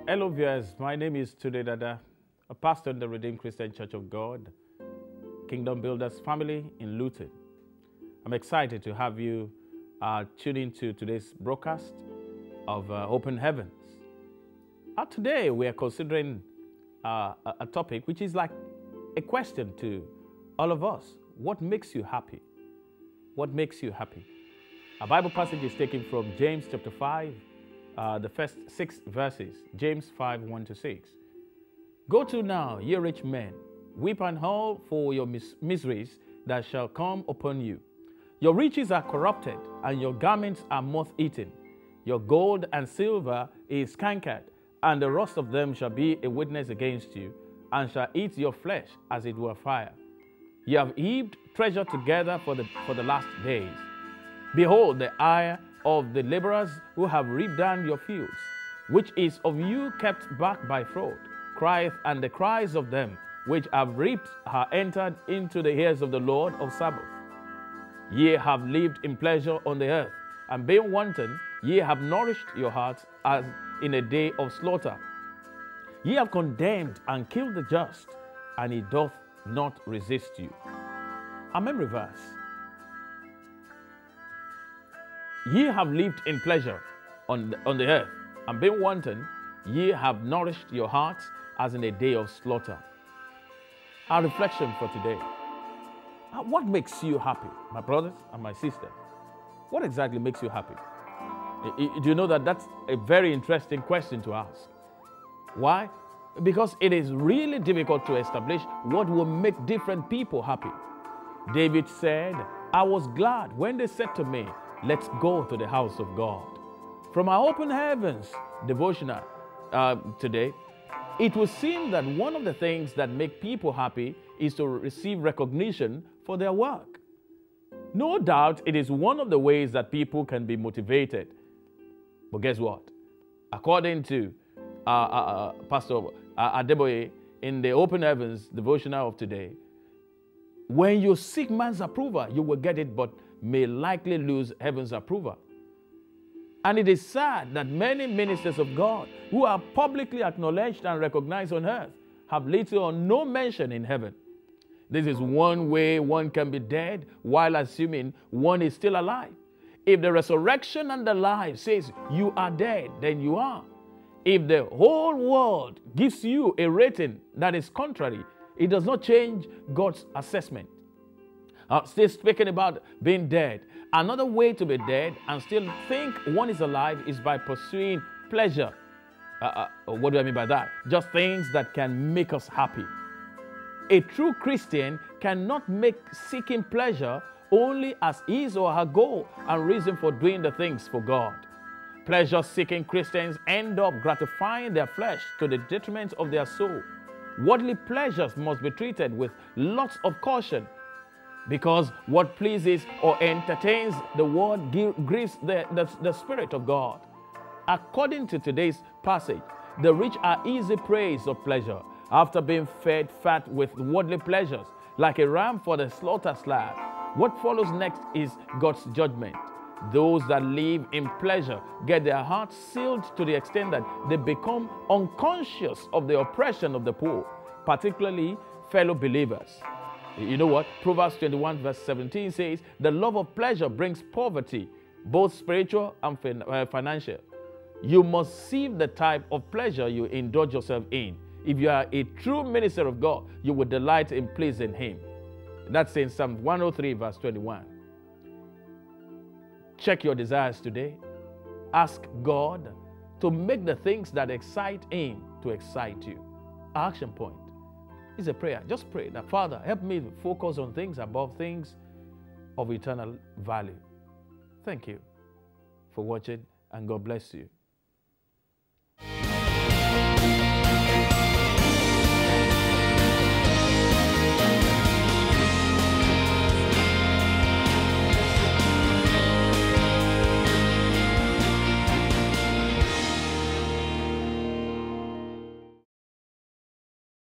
Hello viewers, my name is Tunde Dada, a pastor in the Redeemed Christian Church of God, Kingdom Builders family in Luton. I'm excited to have you tune into today's broadcast of Open Heavens. Today we are considering a topic which is like a question to all of us. What makes you happy? What makes you happy? Our Bible passage is taken from James chapter 5, the first 6 verses, James 5, 1-6. Go to now, ye rich men, weep and howl for your miseries that shall come upon you. Your riches are corrupted, and your garments are moth-eaten. Your gold and silver is cankered, and the rust of them shall be a witness against you, and shall eat your flesh as it were fire. Ye have heaped treasure together for the last days. Behold, the ire of the laborers who have reaped down your fields, which is of you kept back by fraud, crieth, and the cries of them which have reaped are entered into the ears of the Lord of Sabaoth. Ye have lived in pleasure on the earth, and being wanton, ye have nourished your hearts as in a day of slaughter. Ye have condemned and killed the just, and he doth not resist you. A memory verse. Ye have lived in pleasure on the earth, and being wanton, ye have nourished your hearts as in a day of slaughter. Our reflection for today. What makes you happy, my brothers and my sisters? What exactly makes you happy? Do you know that that's a very interesting question to ask? Why? Because it is really difficult to establish what will make different people happy. David said, I was glad when they said to me, let's go to the house of God. From our Open Heavens devotional today, it will seem that one of the things that make people happy is to receive recognition for their work. No doubt it is one of the ways that people can be motivated. But guess what? According to Pastor Adeboye in the Open Heavens devotional of today, when you seek man's approval, you will get it, but may likely lose heaven's approval. And it is sad that many ministers of God who are publicly acknowledged and recognized on earth have little or no mention in heaven. This is one way one can be dead while assuming one is still alive. If the resurrection and the life says you are dead, then you are. If the whole world gives you a rating that is contrary, it does not change God's assessment. Still speaking about being dead. Another way to be dead and still think one is alive is by pursuing pleasure. What do I mean by that? Just things that can make us happy. A true Christian cannot make seeking pleasure only as his or her goal and reason for doing the things for God. Pleasure-seeking Christians end up gratifying their flesh to the detriment of their soul. Worldly pleasures must be treated with lots of caution, because what pleases or entertains the world grieves the Spirit of God. According to today's passage, the rich are easy praise of pleasure after being fed fat with worldly pleasures, like a ram for the slaughter slab. What follows next is God's judgment. Those that live in pleasure get their hearts sealed to the extent that they become unconscious of the oppression of the poor, particularly fellow believers. You know what? Proverbs 21 verse 17 says, the love of pleasure brings poverty, both spiritual and financial. You must see the type of pleasure you indulge yourself in. If you are a true minister of God, you will delight in pleasing Him. That's in Psalm 103 verse 21. Check your desires today. Ask God to make the things that excite Him to excite you. Action point. It's a prayer. Just pray that, Father, help me to focus on things above things of eternal value. Thank you for watching, and God bless you.